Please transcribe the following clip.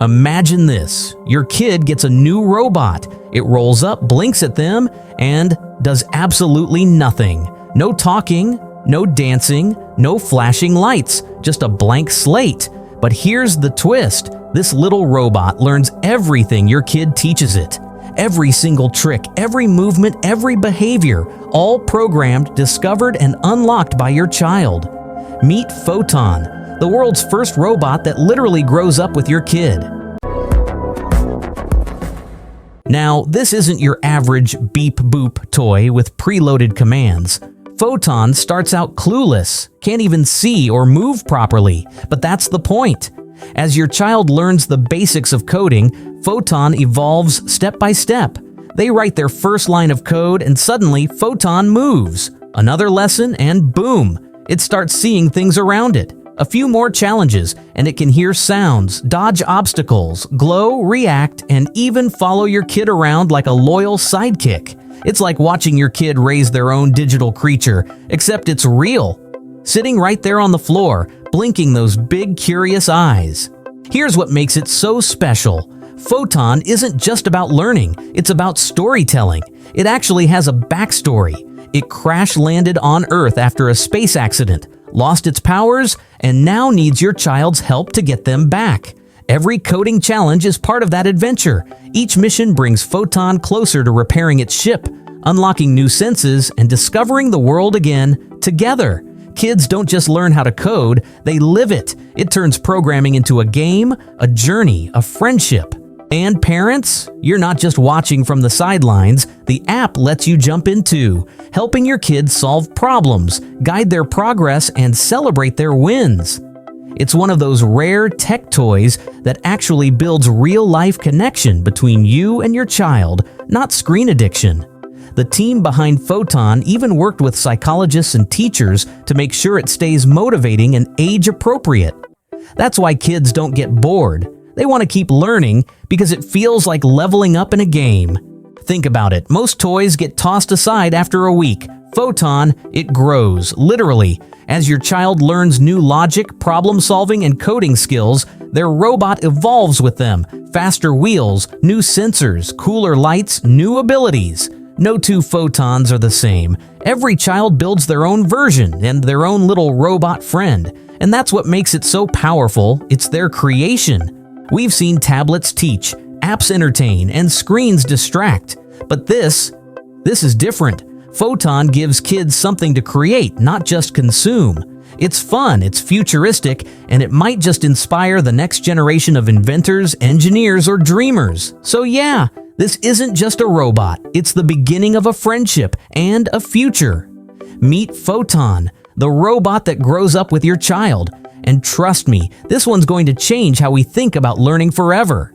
Imagine this. Your kid gets a new robot. It rolls up, blinks at them, and does absolutely nothing. No talking, no dancing, no flashing lights, just a blank slate. But here's the twist. This little robot learns everything your kid teaches it. Every single trick, every movement, every behavior, all programmed, discovered, and unlocked by your child. Meet Photon, the world's first robot that literally grows up with your kid. Now, this isn't your average beep-boop toy with preloaded commands. Photon starts out clueless, can't even see or move properly, but that's the point. As your child learns the basics of coding, Photon evolves step by step. They write their first line of code and suddenly Photon moves. Another lesson and boom, it starts seeing things around it. A few more challenges, and it can hear sounds, dodge obstacles, glow, react, and even follow your kid around like a loyal sidekick. It's like watching your kid raise their own digital creature, except it's real. Sitting right there on the floor, blinking those big, curious eyes. Here's what makes it so special. Photon isn't just about learning, it's about storytelling. It actually has a backstory. It crash-landed on Earth after a space accident, lost its powers, and now needs your child's help to get them back. Every coding challenge is part of that adventure. Each mission brings Photon closer to repairing its ship, unlocking new senses, and discovering the world again together. Kids don't just learn how to code, they live it. It turns programming into a game, a journey, a friendship. And parents, you're not just watching from the sidelines. The app lets you jump in too, helping your kids solve problems, guide their progress, and celebrate their wins. It's one of those rare tech toys that actually builds real-life connection between you and your child, not screen addiction. The team behind Photon even worked with psychologists and teachers to make sure it stays motivating and age-appropriate. That's why kids don't get bored. They want to keep learning because it feels like leveling up in a game. Think about it. Most toys get tossed aside after a week. Photon, it grows, literally. As your child learns new logic, problem-solving, and coding skills, their robot evolves with them. Faster wheels, new sensors, cooler lights, new abilities. No two Photons are the same. Every child builds their own version and their own little robot friend. And that's what makes it so powerful. It's their creation. We've seen tablets teach, apps entertain, and screens distract. But this is different. Photon gives kids something to create, not just consume. It's fun, it's futuristic, and it might just inspire the next generation of inventors, engineers, or dreamers. So yeah, this isn't just a robot. It's the beginning of a friendship and a future. Meet Photon, the robot that grows up with your child. And trust me, this one's going to change how we think about learning forever.